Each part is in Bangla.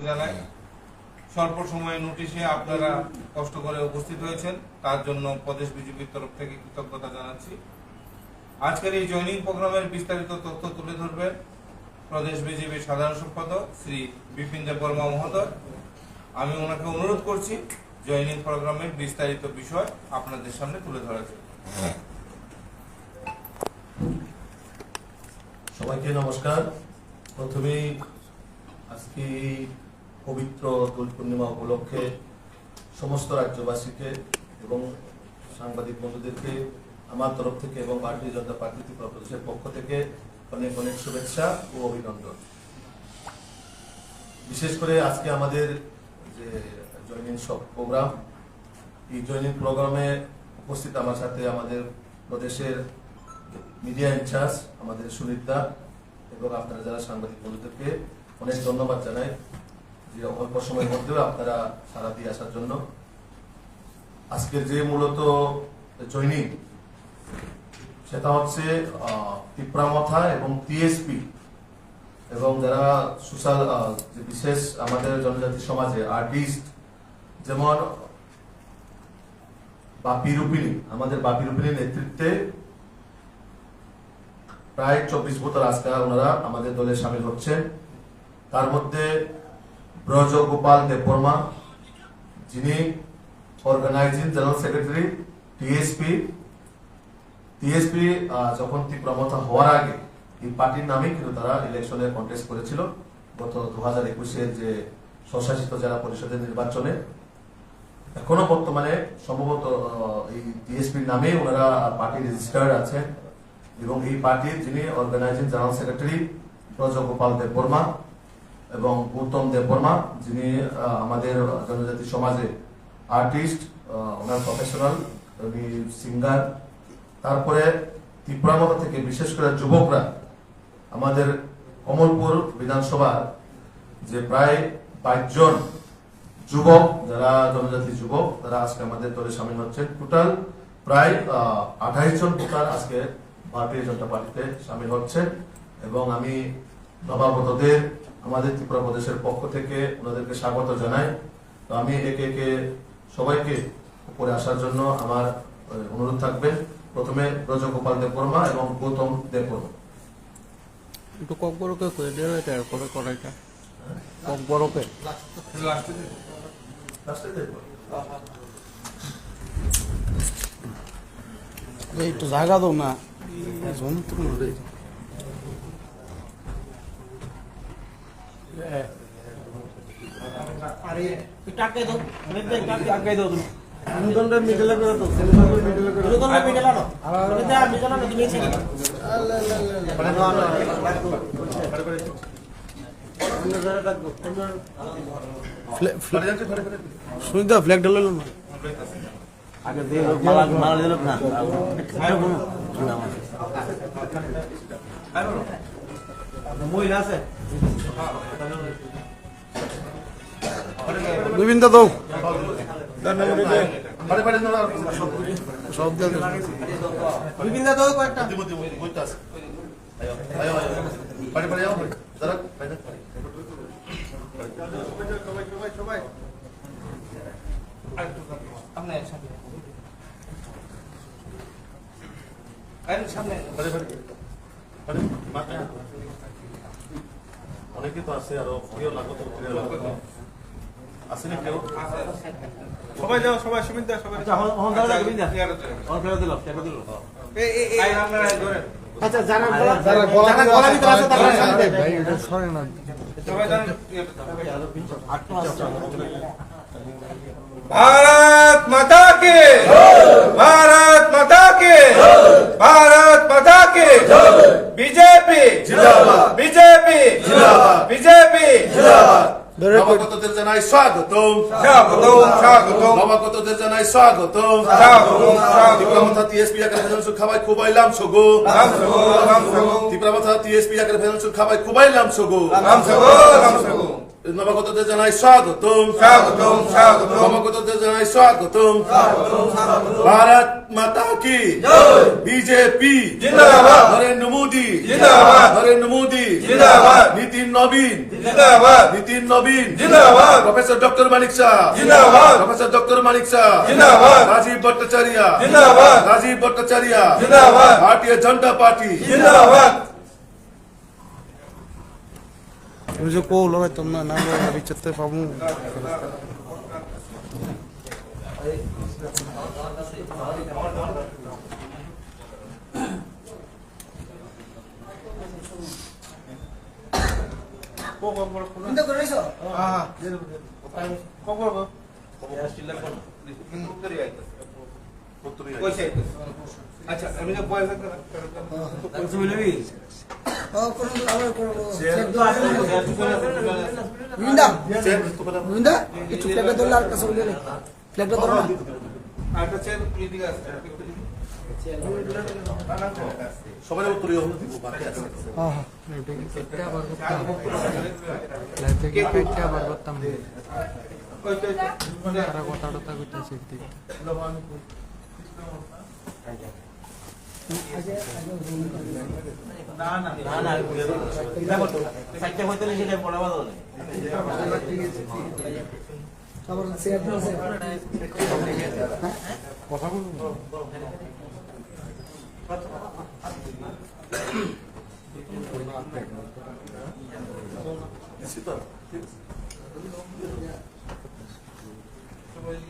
জানাই স্বল্প সময়ের নোটিশে আপনারা কষ্ট করে উপস্থিত হয়েছেন, তার জন্য প্রদেশ বিজেপির তরফ থেকে কৃতজ্ঞতা জানাচ্ছি। আজকের এই জয়েনিং প্রোগ্রামের বিস্তারিত তথ্য তুলে ধরবেন প্রদেশ বিজেপির সাধারণ সম্পাদক শ্রী বিপিন দেববর্মা মহোদয়। আমি ওনাকে অনুরোধ করছি জয়েনিং প্রোগ্রামের বিস্তারিত বিষয় আপনাদের সামনে তুলে ধরার জন্য। সবাইকে নমস্কার। প্রথমেই আজকে পবিত্র দোল পূর্ণিমা উপলক্ষে সমস্ত রাজ্যবাসীকে এবং সাংবাদিক বন্ধুদেরকে আমার তরফ থেকে এবং ভারতীয় জনতা পার্টি ত্রিপুরা প্রদেশের পক্ষ থেকে অনেক অনেক শুভেচ্ছা ও অভিনন্দন। বিশেষ করে আজকে আমাদের যে জয়েনিং প্রোগ্রাম, এই জয়েনিং প্রোগ্রামে উপস্থিত আমার সাথে আমাদের প্রদেশের মিডিয়া ইনচার্জ আমাদের সুনীতা এবং আপনারা যারা সাংবাদিক বন্ধুদেরকে অনেক ধন্যবাদ জানাই যে অল্প সময়ের মধ্যেও আপনারা সারা দিয়ে আসার জন্য। আজকের যে মূলত জয়েনিং সেটা হচ্ছে ত্রিপুরামথা এবং টিএসপি এবং যারা সোশ্যাল যে বিশেষ আমাদের জনজাতি সমাজে আর্টিস্ট, যেমন বাপি রূপিণী, আমাদের বাপি রূপিণীর নেতৃত্বে প্রায় 24 বছর আজকে ওনারা আমাদের দলে সামিল হচ্ছেন। তার মধ্যে ব্রজ গোপাল দেববর্মা, যিনি অর্গানাইজিং জেনারেল সেক্রেটারি টিএসপি যখন ত্রিপুরামথা হওয়ার আগে এই পার্টির নামে কিন্তু তারা ইলেকশনে কন্টেস্ট করেছিল গত 2021-এর যে স্বশাসিত জেলা পরিষদের নির্বাচনে। এখনো বর্তমানে সম্ভবত এই টিএসপির নামে ওনারা পার্টি রেজিস্টার্ড আছেন এবং এই পার্টির যিনি organizing general secretary Braja Gopal Debbarma এবং গৌতম দেববর্মা, যিনি আমাদের জনজাতি সমাজে আর্টিস্ট, ওনার প্রফেশনাল, উনি সিঙ্গার। তারপরে ত্রিপুরামথা থেকে বিশেষ করে যুবকরা, আমাদের কমলপুর বিধানসভার যে প্রায় 22 জন যুবক, যারা জনজাতি যুবক, তারা আজকে আমাদের দলে সামিল হচ্ছেন। টোটাল প্রায় 28 জন ভোটার আজকে ভারতীয় জনতা পার্টিতে সামিল হচ্ছে এবং আমি নবাগতদের আমাদের ত্রিপুরা প্রদেশের পক্ষ থেকে ওনাদেরকে স্বাগত জানাই। তো আমি একে একে সবাইকে উপরে আসার জন্য আমার অনুরোধ থাকবে। প্রথমে ব্রজ গোপাল দেববর্মা এবং গৌতম দেববর্মা। একটু ককবরকে করে দেবে, তারপরে করাইটা ককবরকে একটু জায়গা দাও না। সুনিতা ফ্ল্যাগ ঢালো না আগে দিয়ে মালা দিল না। মহিলা আছে বিভিন্ন তো সব বিভিন্ন তো কয়েকটা অনেকে তো আছে আরো আসেনি কেউ। সবাই যাও, সবাই সুমিতা, সবাই আচ্ছা যারা গলা ভিতরে আছে তারা সরে না। भारत माता के, भारत माता के, भारत माता के, बीजेपी जिंदाबाद, बीजेपी जिंदाबाद, बीजेपी जिंदाबाद। নবাগতদের জানাই স্বাগতম, স্বাগতম, স্বাগতম, নবাগতদের জানাই স্বাগতম, স্বাগতম, স্বাগতম। ত্রিপুরামথা টিএসপি আকার ভেজন খাবাই খুবাইলাম সগো, রাম সগো, রাম সগো, ত্রিপুরামথা টিএসপি আকার ভেজন খাবাই খুবাইলাম সগো, রাম সগো, রাম সগো। নবাগতদের জানাই স্বাগতম স্বাগতম স্বাগতম নবাগতদের জানাই স্বাগতম ভারত মাতা কি বিজেপি জিন্দাবাদ নরেন্দ্র মোদী জিন্দাবাদ নরেন্দ্র মোদী জিন্দাবাদ নীতিন নবীন জিন্দাবাদ নীতিন নবীন জিন্দাবাদ প্রফেসর ডক্টর মানিক শাহ জিন্দাবাদ প্রফেসর ডক্টর মানিক শাহ জিন্দাবাদ রাজীব ভট্টাচার্য জিন্দাবাদ রাজীব ভট্টাচার্য জিন্দাবাদ ভারতীয় জনতা পার্টি জিন্দাবাদ मुझे को लगा तुमने नाम अभी चत्ते पाऊँ আচ্ছা আমি যে পয়সা আরেকটা চেয়ার এদিকে আছে সবাই উত্তর দিব বাকি আছে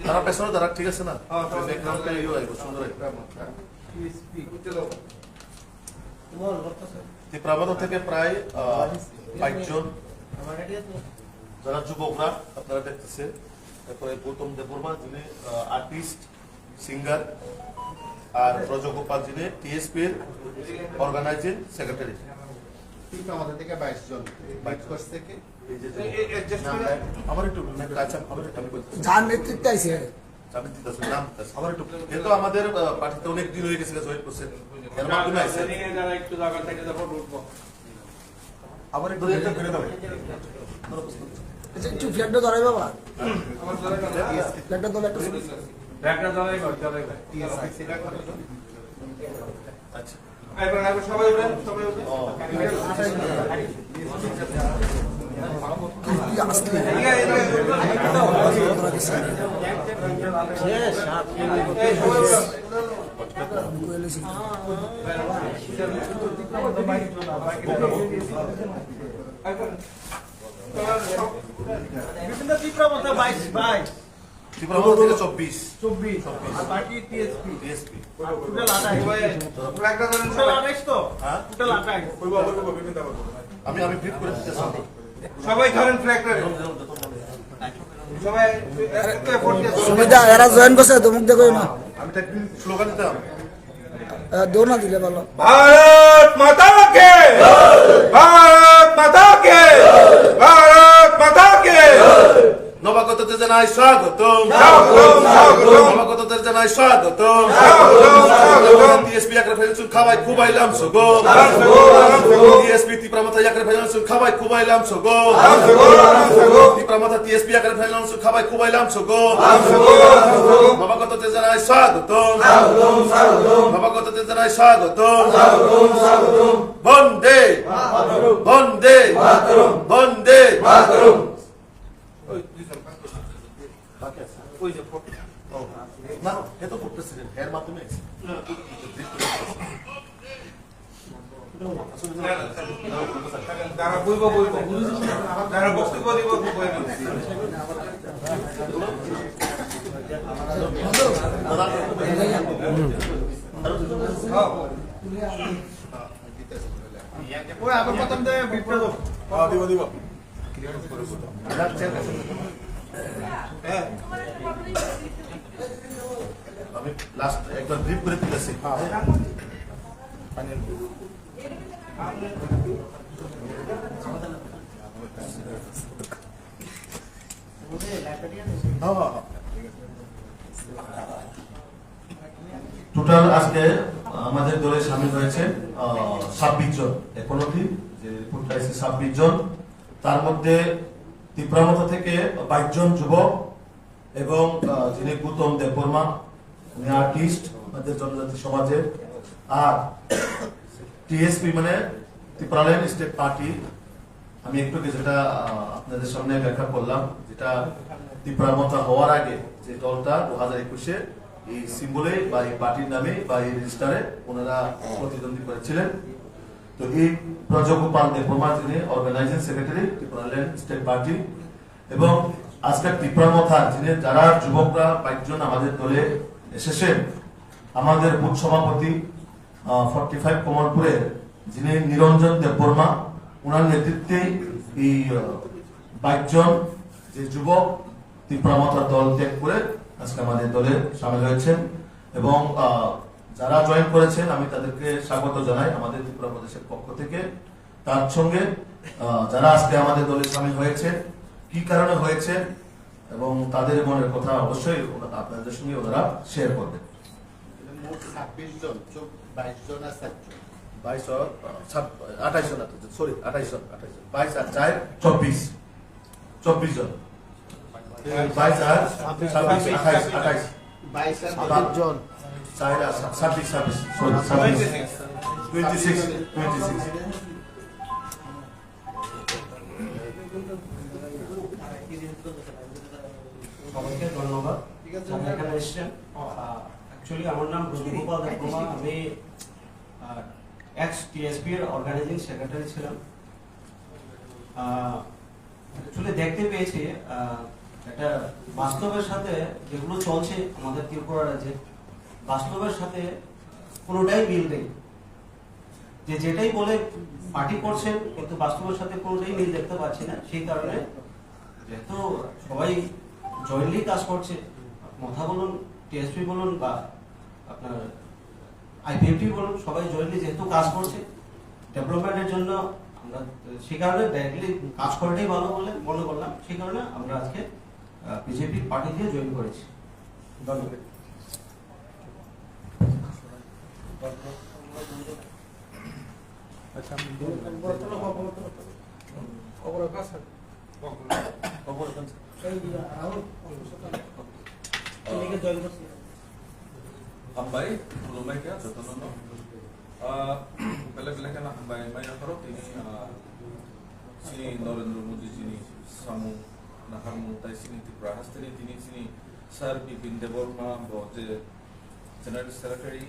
তারা পেছনে তারা ঠিক আছে না ব্যাকগ্রাউন্ডটা ইউ আইব সুন্দর ত্রিপুরাবাদ থেকে প্রায় 5 জন যারা যুবকরা আপনারা দেখতেছেন তারপরে গৌতম দেববর্মা যিনি আর্টিস্ট সিঙ্গার আর ব্রজগোপাল যিনি টিএসপি এর অর্গানাইজিং সেক্রেটারি আমাদের থেকে 22 জন 22 থেকে আমার একটু আচ্ছা আমার একটু আমি বলছি যার নেতৃত্বে আইছে আমি দিতেছি নাম দিতেছি আমার একটু যেহেতু আমাদের পার্টিতে অনেক দিন হয়ে গেছে জয়েন করছেন এর মাধ্যমে আইছে আমার একটু করে দাও একটু ফ্ল্যাগটা ধরাই বাবা ফ্ল্যাগটা ধরে আচ্ছা সবাই উঠেন সবাই উঠেন ত্রিপুরা থেকে 24 টিএসপি আমি ব্রিফ করে দিতেছি সবাই ধরেন ফ্ল্যাগটা সবাই সুবিধা এরা জয়েন করছে তুমি দেখো না আমি তো স্লোগান দিতাম দৌড় না দিলে ভালো भारत माता के भारत माता के भारत माता के নবাগতদের জানাই স্বাগতম স্বাগতম স্বাগতম নবাগতদের জানাই স্বাগতম স্বাগতম স্বাগতম টিএসপি একরে ফেলছুন খাবাই খুবাইলাম সগো টিএসপি ত্রিপুরামাথা একরে ফেলছুন খাবাই খুবাইলাম সগো ত্রিপুরামাথা টিএসপি একরে ফেলছুন খাবাই খুবাইলাম সগো নবাগতদের জানাই স্বাগতম নবাগতদের জানাই স্বাগতম বন্দে বন্দে বন্দে না এত করতেছিলেন এর মাধ্যমে যারা বইব বইব যারা বক্তব্য দিব বইব আমি লাস্ট একবার ব্রিফ করে দিতেছি টোটাল আজকে আমাদের দলে সামিল হয়েছে 26 জন এখন অবধি যে রিপোর্ট আছে 26 জন তার মধ্যে ত্রিপুরামথা থেকে 22 জন যুবক এবং যিনি গৌতম দেববর্মা, উনি আর্টিস্ট আমাদের জনজাতি সমাজের, আর টিএসপি মানে ত্রিপুরাল্যান্ড স্টেট পার্টি, আমি একটু যেটা আপনাদের সামনে ব্যাখ্যা করলাম, যেটা ত্রিপুরামথা হওয়ার আগে যে দলটা 2021-এ এই সিম্বলে বা এই পার্টির নামে বা এই রেজিস্টারে ওনারা প্রতিদ্বন্দ্বী করেছিলেন। তো এই ব্রজগোপাল দেববর্মা যিনি organizing secretary Tripuraland state party, এবং আজকে ত্রিপুরামথার যিনি যারা যুবকরা 22 জন আমাদের দলে এসেছেন, আমাদের বুথ সভাপতি 45 কমলপুরের যিনি নিরঞ্জন দেববর্মা, ওনার নেতৃত্বে এই 22 জন যে যুবক ত্রিপুরামথার দল ত্যাগ করে আজকে আমাদের দলে সামিল হয়েছেন। এবং যারা জয়েন করেছেন আমি তাদেরকে স্বাগত জানাই আমাদের ত্রিপুরা প্রদেশের পক্ষ থেকে। তার সঙ্গে যারা আজকে আমাদের দলে সামিল হয়েছে, কি কারণে হয়েছে এবং তাদের মনের কথা অবশ্যই আপনাদের সঙ্গে ওনারা শেয়ার করবেন। মোট 26 জন, 22 জন আর 7 জন। 22 আর 28 জন, সরি 28 জন, 22 আর 4 24 24 জন, 22 আর 26 28 22 আর 28 জন, 4 আর 26 সরি 26 সবাইকে ধন্যবাদ যারা এখানে এসেছেন। অ্যাকচুয়ালি আমার নাম ব্রজগোপাল দেববর্মা, আমি এক্স টিএসপি এর অর্গানাইজিং সেক্রেটারি ছিলাম। অ্যাকচুয়ালি দেখতে পেয়েছি একটা বাস্তবের সাথে যেগুলো চলছে আমাদের ত্রিপুরা রাজ্যে, বাস্তবের সাথে কোনোটাই মিল নেই। যেটাই বলে পার্টি করছেন কিন্তু বাস্তবের সাথে কোনোটাই মিল দেখতে পাচ্ছি না। সেই কারণে যেহেতু সবাই জয়েন্টলি কাজ করছে, মথা বলুন, টিএসপি বলুন বা আপনার আইপিএফটি বলুন, সবাই জয়েন্টলি যেহেতু কাজ করছে ডেভেলপমেন্টের জন্য, আমরা সেই কারণে ডাইরেক্টলি কাজ করাটাই ভালো বলে মনে করলাম। সেই কারণে আমরা আজকে বিজেপি পার্টি দিয়ে জয়েন করেছি। ধন্যবাদ। Hambai, lumai kaya jotono no. Bela-bela kana hambai mai nakaro tini sini Narendra Modi sini samu naharmu tai sini Tripura hasteri tini sini Sir Bipin Deborma boje General Secretary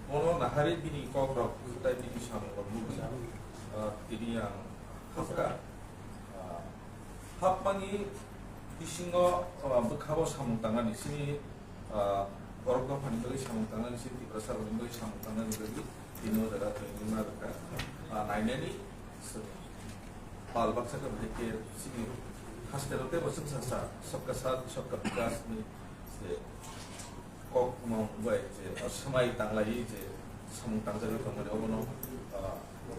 ono nahari bini kokrok tai bini samu kormu tini yang hafka hapmangi bisingo bekhabo samu tangani sini Borok Pandoi Samutana City Prasar Window Samutana Dino the Ratka Nainani Palbaxaka Hake City Hasterote was Sasa Sokasat Sokakas Kok Mount Way Samai Tanglai Samutanga Komono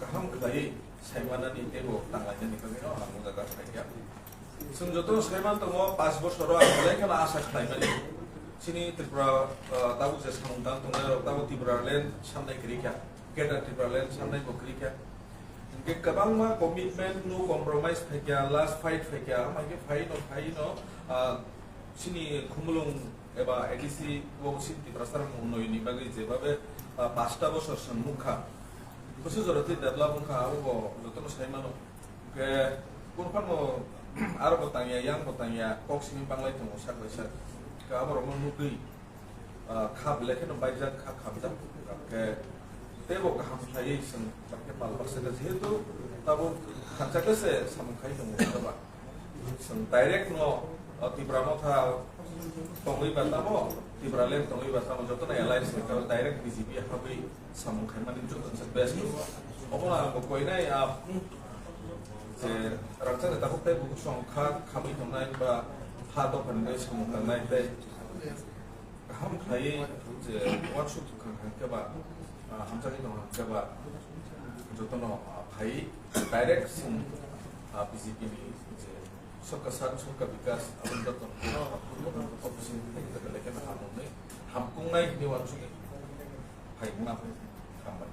Kaham Klai Simana Nitebo Tanglai Nikamino Amudaga Haya Sunjoto Simon Tomo Passport or like an Asak Timely Sini Tripura tahu saya samuntan tunggal tahu Tripuraland sampai kerja, kita Tripuraland sampai bekerja. Mungkin kadang mah komitmen nu compromise kerja, last fight kerja, macam fight no, sini kumulung eba edisi wo sini Tripura muno ini bagi jebabe pasta bosor semukha. Khusus orang itu adalah mukha aku betul saya mana, ke kurang mo arah bertanya kok sini panglai tu musak besar. Kabar orang mungkin khab lekin baiklah khab dah ke tebo kaham saya sen pakai palak sekat itu tahu kancak se sama kaya tu mungkin apa sen direct no Tripuramatha tongui batamo Tripuraland tongui batamo jodoh na alliance kalau direct BJP habi sama kaya mana jodoh sen best apa lah pokoknya ni je rakyat tahu tebo songkha kami tu naik ba Hado pandai samukan naik deh, ham kaya je workshop kan keba, ham cari dong keba, jotono kaya direct sing BJP ni je sokasat sokabikas abang jotono opsi kita kelekan ham ni ham kung naik ni workshop kaya mana hambai.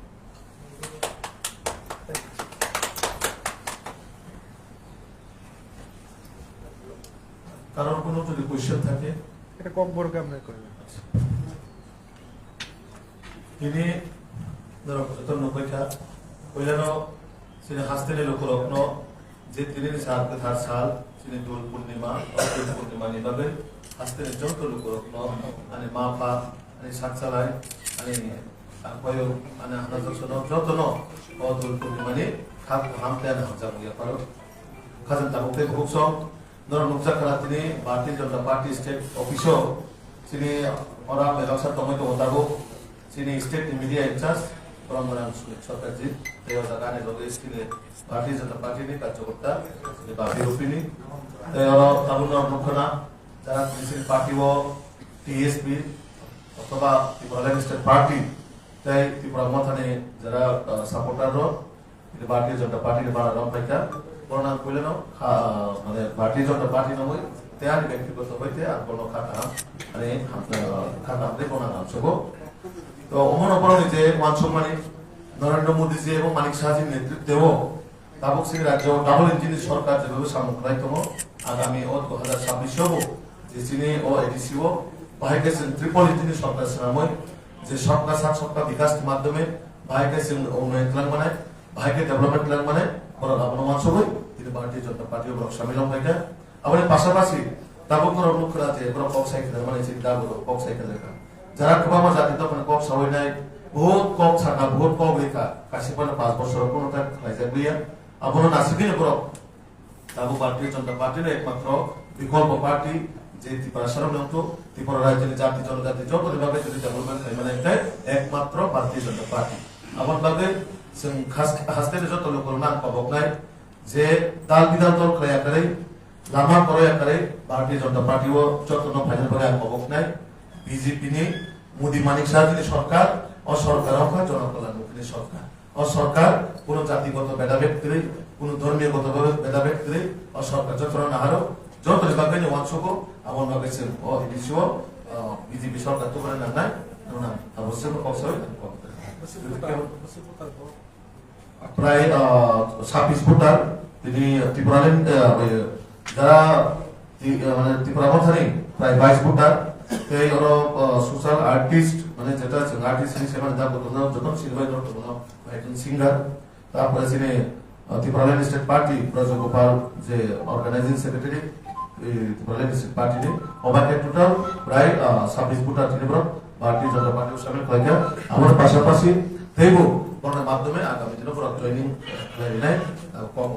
কারণ কোনো যদি কোয়েশ্চেন থাকে এটা কম বড় কেমনে করবে তিনি ধরো যতন নকৈখা কইলানো সিনে হাসতেনে লোকরত্ন যে তিনি সারকে থার সাল সিনে দোল পূর্ণিমা দোল পূর্ণিমা নিবাবে হাসতেনে যত লোকরত্ন মানে মা পা মানে সাতসালায় মানে কয় মানে হানা যতন যতন ও দোল পূর্ণিমা নি খাপ হামতে না যাবো পারো খাজান তাবুকে ভুকসম ধরো নুকসা খালা তিনি ভারতীয় জনতা পার্টি স্টেট অফিসও তিনি ওরা মেলাসা tomato হতাবো sini state media incharge Prambanan Sarkarji tayo sa kanin logo iskile party sa party ni Kachokorta ni Babi Rupini tayo tabunor mukhana jara sini party wo TSP অথবা ত্রিপুরা স্টেট পার্টি তাই ত্রিপুরা মথানে যারা সাপোর্টার রো ভারতীয় জনতা পার্টির বাড়া রম পাইকা করোনা কইলেন মানে ভারতীয় জনতা পার্টি নয় তেয়ার ব্যক্তিগত হইতে আর কোনো খাতা মানে খাতা আপনি কোনা নাম সব তো অমন অপরাধী যে মান সম্মানী নরেন্দ্র মোদীজি এবং মানিক শাহজির নেতৃত্বেও তাবক সিং রাজ্য ডাবল ইঞ্জিনের সরকার যেভাবে সামগ্রায়তম আগামী 2026 যে চীনে ও এডিসিও বাহাই গেছেন ট্রিপল ইঞ্জিনের সরকার সেনাময় যে সরকার সাত সপ্তাহ বিকাশের মাধ্যমে বাহাই গেছেন উন্নয়ন প্ল্যান বানায় বাহাইকে ডেভেলপমেন্ট প্ল্যান বানায় করার আবনমান সবই তিনি ভারতীয় জনতা পার্টি এবং সামিল হন থাকে আবার পাশাপাশি তাবক মুখ্য রাজ্যে এগুলো কক সাইকেল মানে চিন্তাগুলো কক সাইকেল লেখা যারা কবামা জাতি তখন কক সবাই নাই বহুত কক ছাকা বহুত কক লেখা কাশি পালে 5 বছর কোনো তার খাইজা গিয়া আপন নাসিবিনে করো তাবু ভারতীয় জনতা পার্টির একমাত্র বিকল্প পার্টি যে ত্রিপুরা সারামন্ত ত্রিপুরা রাজ্যের জাতি জনজাতি যত বিভাগে যদি ডেভেলপমেন্ট মানে একমাত্র ভারতীয় জনতা পার্টি আমার ভাবে হাসতে যত লোক নাম পাবক নাই যে দাল বিধান দল ক্রয়া করে লামা ক্রয়া করে ভারতীয় জনতা পার্টিও যত ফাইনাল করে পাবক নাই বিজেপি নি মোদী মানিক শাহজি সরকার ও সরকার হোক জনকল্যাণমুখী সরকার ও সরকার কোন জাতিগত ভেদাভেদ করে কোন ধর্মীয়গত ভেদাভেদ করে ও সরকার যত না হারো যত বিভাগে ওয়ানসক আমন ভাবে ও এডিসিও বিজেপি সরকার তো করে না নাই না অবশ্যই কক্সয় প্রায় 26 ভোটার তিনি ত্রিপুরালেন যারা মানে ত্রিপুরা মথানি প্রায় 22 ভোটার এই ওরা সোশ্যাল আর্টিস্ট মানে যেটা আর্টিস্ট হিসেবে যখন সিলভাই নট একজন সিঙ্গার তারপরে তিনি ত্রিপুরা স্টেট পার্টি ব্রজগোপাল যে organizing secretary Tripura state party নে ওভারকে টোটাল প্রায় 26 ভোটার তিনি ভারতীয় জনতা পার্টির সামিল হয়ে আমার পাশাপাশি দেব মাধ্যমে আগামী দিনে জয়নিং কম